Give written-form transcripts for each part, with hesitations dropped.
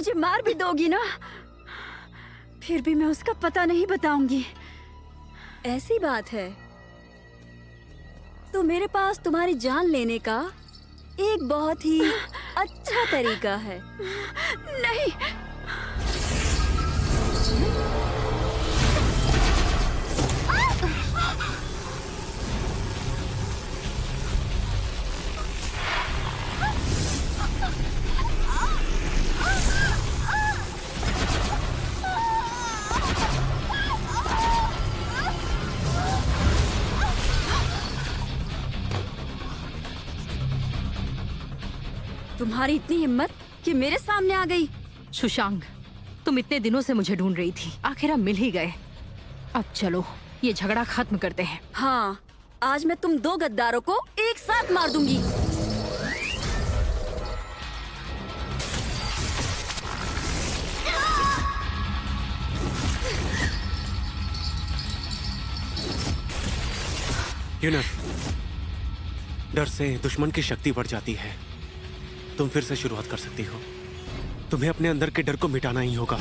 मुझे मार भी दोगी ना, फिर भी मैं उसका पता नहीं बताऊंगी। ऐसी बात है तो मेरे पास तुम्हारी जान लेने का एक बहुत ही अच्छा तरीका है। नहीं, तुम्हारी इतनी हिम्मत कि मेरे सामने आ गई। सुशांग, तुम इतने दिनों से मुझे ढूंढ रही थी, आखिर हम मिल ही गए। अब चलो ये झगड़ा खत्म करते हैं। हाँ, आज मैं तुम दो गद्दारों को एक साथ मार दूंगी। यूनर, डर से दुश्मन की शक्ति बढ़ जाती है। तुम फिर से शुरुआत कर सकती हो। तुम्हें अपने अंदर के डर को मिटाना ही होगा।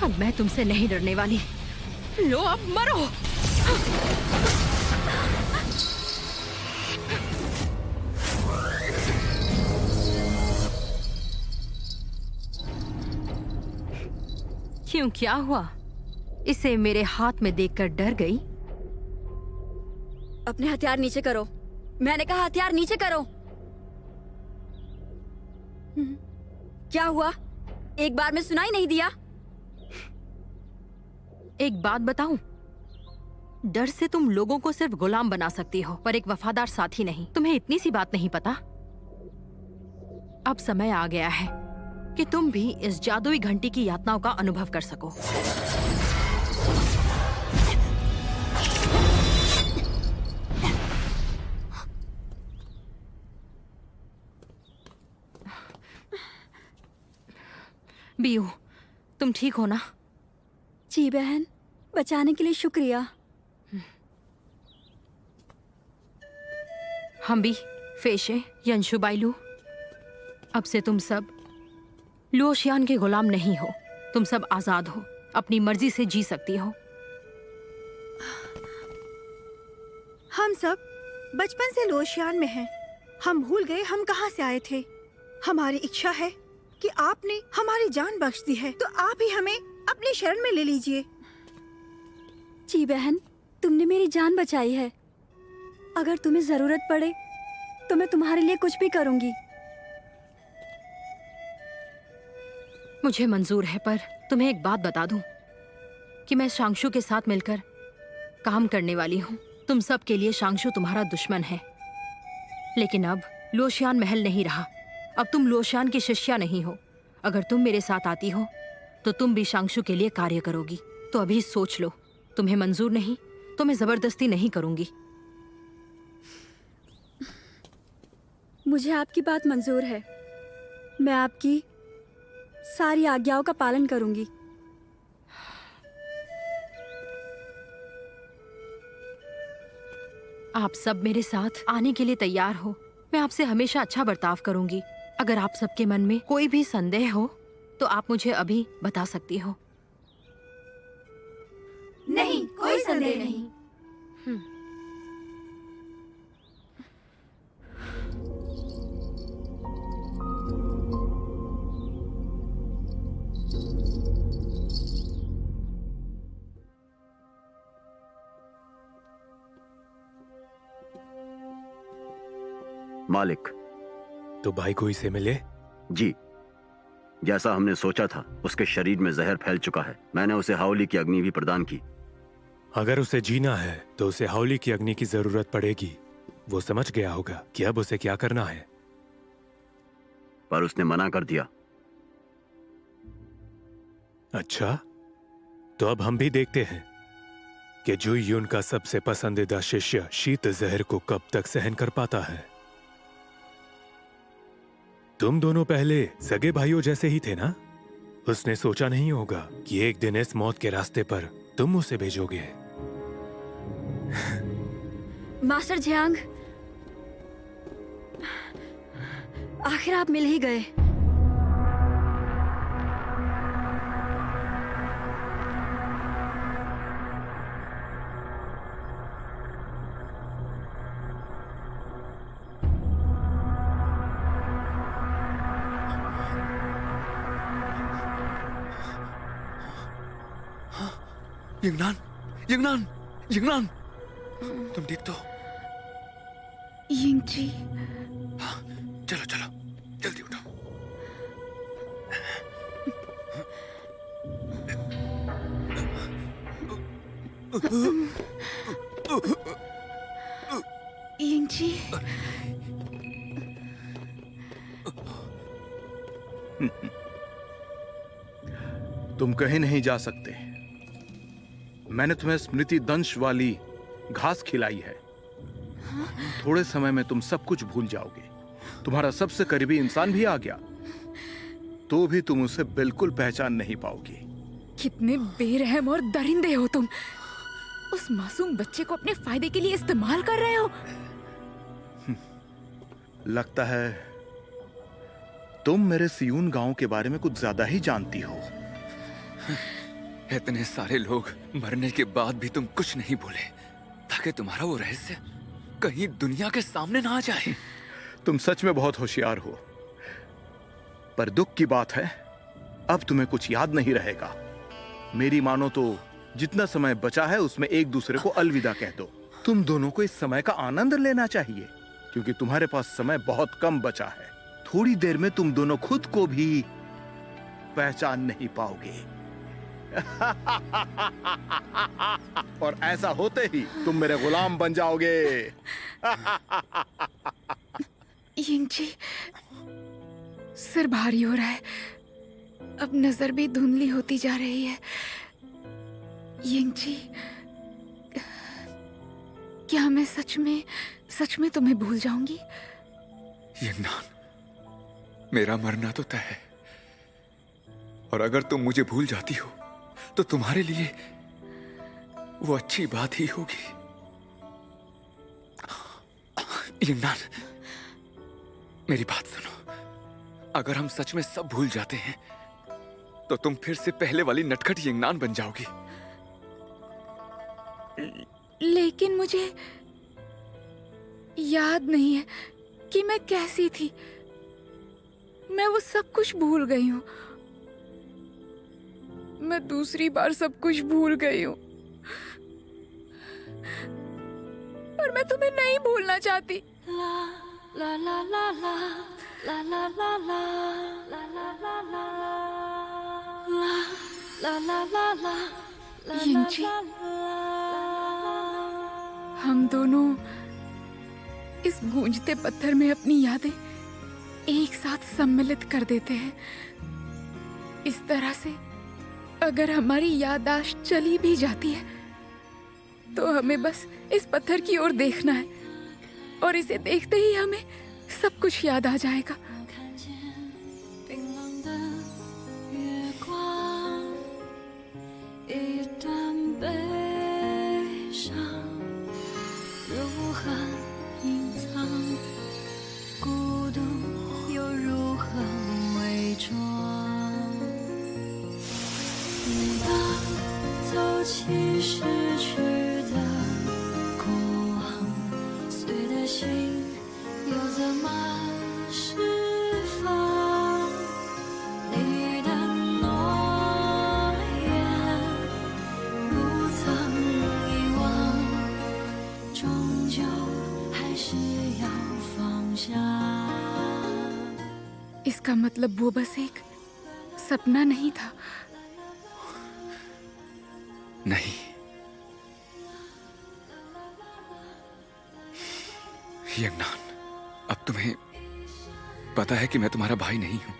अब मैं तुमसे नहीं डरने वाली। लो अब मरो। क्यों, क्या हुआ? इसे मेरे हाथ में देखकर डर गई? अपने हथियार नीचे करो। मैंने कहा हथियार नीचे करो। क्या हुआ? एक बार में सुनाई नहीं दिया? एक बात बताऊं, डर से तुम लोगों को सिर्फ गुलाम बना सकती हो, पर एक वफादार साथी नहीं। तुम्हें इतनी सी बात नहीं पता? अब समय आ गया है कि तुम भी इस जादुई घंटी की यातनाओं का अनुभव कर सको। बीयू, तुम ठीक हो ना? जी बहन, बचाने के लिए शुक्रिया। हम भी, फेशे, यंशु बाइलू, अब से तुम सब लुओशियान के गुलाम नहीं हो। तुम सब आजाद हो, अपनी मर्जी से जी सकती हो। हम सब बचपन से लुओशियान में हैं। हम भूल गए हम कहाँ से आए थे। हमारी इच्छा है कि आपने हमारी जान बख्श दी है, तो आप ही हमें अपनी शरण में ले लीजिए। जी बहन, तुमने मेरी जान बचाई है। अगर तुम्हें जरूरत पड़े तो मैं तुम्हारे लिए कुछ भी करूंगी। मुझे मंजूर है, पर तुम्हें एक बात बता दूं कि मैं शांगशु के साथ मिलकर काम करने वाली हूँ। तुम सब के लिए शांगशु तुम्हारा दुश्मन है, लेकिन अब लुओशियान महल नहीं रहा। अब तुम लुओशियान की शिष्या नहीं हो। अगर तुम मेरे साथ आती हो तो तुम भी शांगशु के लिए कार्य करोगी। तो अभी सोच लो, तुम्हें मंजूर नहीं तो मैं जबरदस्ती नहीं करूंगी। मुझे आपकी बात मंजूर है। मैं आपकी सारी आज्ञाओं का पालन करूंगी। आप सब मेरे साथ आने के लिए तैयार हो। मैं आपसे हमेशा अच्छा बर्ताव करूंगी। अगर आप सबके मन में कोई भी संदेह हो तो आप मुझे अभी बता सकती हो। नहीं, कोई संदेह नहीं। मालिक, तो भाई को इसे मिले? जी, जैसा हमने सोचा था उसके शरीर में जहर फैल चुका है। मैंने उसे हाउली की अग्नि भी प्रदान की। अगर उसे जीना है तो उसे हाउली की अग्नि की जरूरत पड़ेगी। वो समझ गया होगा कि अब उसे क्या करना है। पर उसने मना कर दिया। अच्छा, तो अब हम भी देखते हैं कि जुई यून का सबसे पसंदीदा शिष्य शीत जहर को कब तक सहन कर पाता है। तुम दोनों पहले सगे भाइयों जैसे ही थे ना? उसने सोचा नहीं होगा कि एक दिन इस मौत के रास्ते पर तुम उसे भेजोगे। मास्टर झियांग, आखिर आप मिल ही गए। यंगनान, यंगनान, यंगनान, तुम ठीक तो? यिंगजी, हाँ, चलो चलो, जल्दी उठो। यिंगजी, तुम कहीं नहीं जा सकते। मैंने तुम्हें स्मृति दंश वाली घास खिलाई है। थोड़े समय में तुम सब कुछ भूल जाओगे। तुम्हारा सबसे करीबी इंसान भी आ गया, तो भी तुम उसे बिल्कुल पहचान नहीं पाओगी। कितने बेरहम और दरिंदे हो तुम। उस मासूम बच्चे को अपने फायदे के लिए इस्तेमाल कर रहे हो। लगता है तुम मेरे सियून गांव के बारे में कुछ ज्यादा ही जानती हो। इतने सारे लोग मरने के बाद भी तुम कुछ नहीं बोले, ताकि तुम्हारा वो रहस्य कहीं दुनिया के सामने ना आ जाए। तुम सच में बहुत होशियार हो, पर दुख की बात है अब तुम्हें कुछ याद नहीं रहेगा। मेरी मानो तो जितना समय बचा है उसमें एक दूसरे को अलविदा कह दो। तुम दोनों को इस समय का आनंद लेना चाहिए, क्योंकि तुम्हारे पास समय बहुत कम बचा है। थोड़ी देर में तुम दोनों खुद को भी पहचान नहीं पाओगे। और ऐसा होते ही तुम मेरे गुलाम बन जाओगे। यिंगजी, सिर भारी हो रहा है। अब नजर भी धुंधली होती जा रही है। यिंगजी, क्या मैं सच में तुम्हें भूल जाऊंगी? यंगनान, मेरा मरना तो तय है, और अगर तुम मुझे भूल जाती हो तो तुम्हारे लिए वो अच्छी बात ही होगी। यंगनान, मेरी बात सुनो। अगर हम सच में सब भूल जाते हैं तो तुम फिर से पहले वाली नटखट यंगनान बन जाओगी। लेकिन मुझे याद नहीं है कि मैं कैसी थी। मैं वो सब कुछ भूल गई हूँ। मैं दूसरी बार सब कुछ भूल गई हूँ, पर मैं तुम्हें नहीं भूलना चाहती। यिंगजी, हम दोनों इस गूंजते पत्थर में अपनी यादें एक साथ सम्मिलित कर देते हैं। इस तरह से अगर हमारी याददाश्त चली भी जाती है तो हमें बस इस पत्थर की ओर देखना है, और इसे देखते ही हमें सब कुछ याद आ जाएगा। इसका मतलब वो बस एक सपना नहीं था। नहीं, यंगनान, अब तुम्हें पता है कि मैं तुम्हारा भाई नहीं हूं।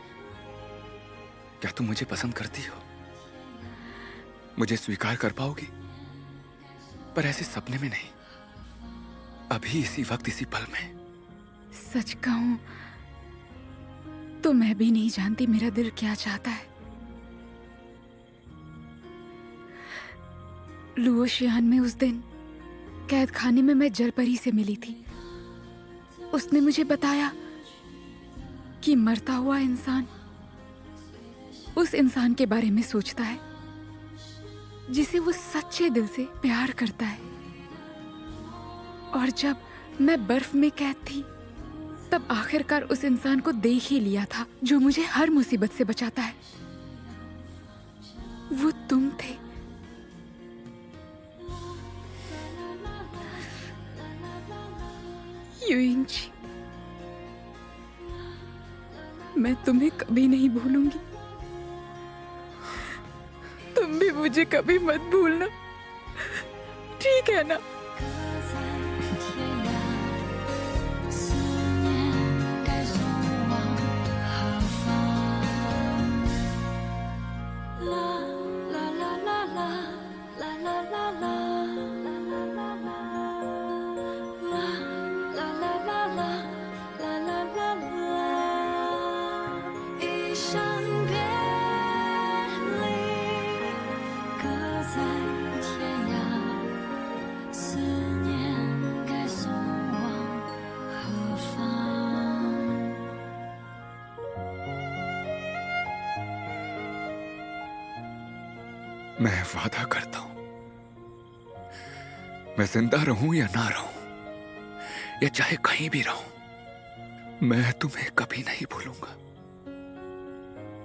क्या तुम मुझे पसंद करती हो? मुझे स्वीकार कर पाओगी? पर ऐसे सपने में नहीं, अभी इसी वक्त, इसी पल में। सच कहूं तो मैं भी नहीं जानती मेरा दिल क्या चाहता है। लुओशियान में उस दिन कैद खाने में मैं जलपरी से मिली थी। उसने मुझे बताया कि मरता हुआ इंसान उस इंसान के बारे में सोचता है जिसे वो सच्चे दिल से प्यार करता है। और जब मैं बर्फ में कैद थी तब आखिरकार उस इंसान को देख ही लिया था जो मुझे हर मुसीबत से बचाता है। वो तुम थे। यूइंग जी, मैं तुम्हें कभी नहीं भूलूंगी। तुम भी मुझे कभी मत भूलना, ठीक है ना? मैं वादा करता हूं, मैं जिंदा रहूं या ना रहूं, या चाहे कहीं भी रहूं, मैं तुम्हें कभी नहीं भूलूंगा।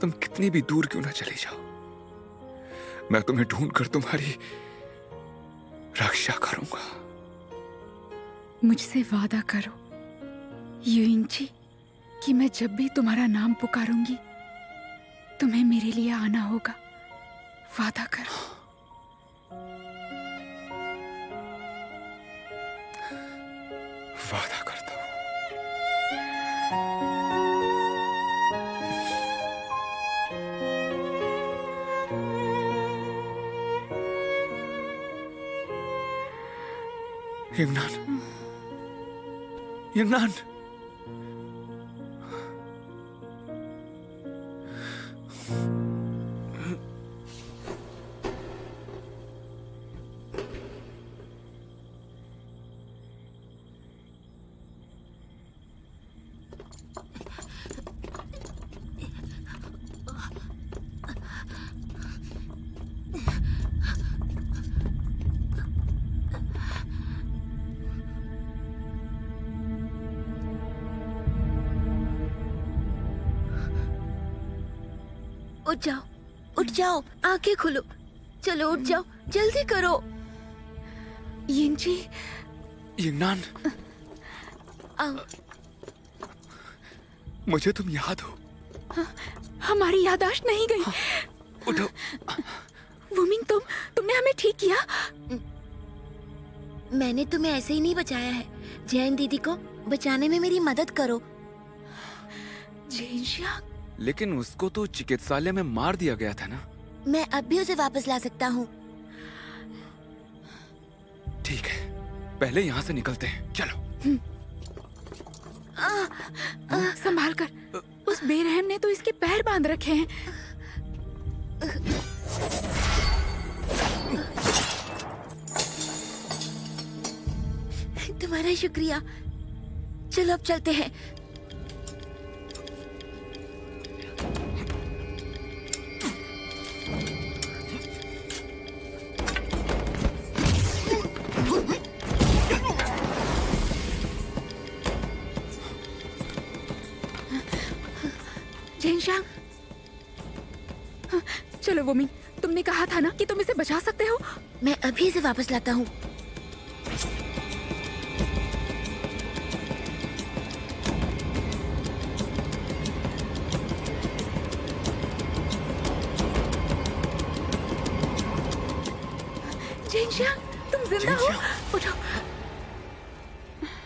तुम कितनी भी दूर क्यों ना चली जाओ, मैं तुम्हें ढूंढकर तुम्हारी रक्षा करूंगा। मुझसे वादा करो यूइंग जी कि मैं जब भी तुम्हारा नाम पुकारूंगी तुम्हें मेरे लिए आना होगा। वादा करो। वादा करता हूं। यंगनान, यंगनान, उठ जाओ, उठ जाओ, आंखें खोलो, चलो उठ जाओ, जल्दी करो। यिन जी, यंगनान, आओ। मुझे तुम याद हो। हमारी याददाश्त नहीं गई। उठो। वुमिंग, तुमने हमें ठीक किया। मैंने तुम्हें ऐसे ही नहीं बचाया है। जैन दीदी को बचाने में मेरी मदद करो। जेनशियांग, लेकिन उसको तो चिकित्सालय में मार दिया गया था ना। मैं अब भी उसे वापस ला सकता हूँ। ठीक है, पहले यहाँ से निकलते हैं, चलो। संभाल कर। उस बेरहम ने तो इसके पैर बांध रखे हैं। तुम्हारा शुक्रिया। चलो अब चलते हैं। जेनशियांग, चलो वुमिंग, तुमने कहा था ना कि तुम इसे बचा सकते हो। मैं अभी इसे वापस लाता हूँ। जेनशियांग, तुम जिंदा हो? उठो।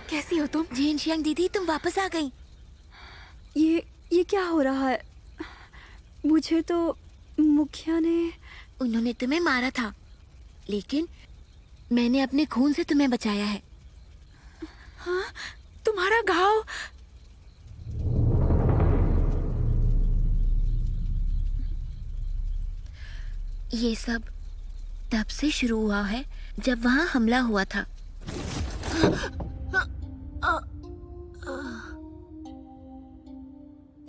कैसी हो तुम? जेनशियांग दीदी, तुम वापस आ गई। ये क्या हो रहा है? मुझे तो मुखिया ने... उन्होंने तुम्हें मारा था, लेकिन मैंने अपने खून से तुम्हें बचाया है। हाँ, तुम्हारा घाव... ये सब तब से शुरू हुआ है जब वहां हमला हुआ था।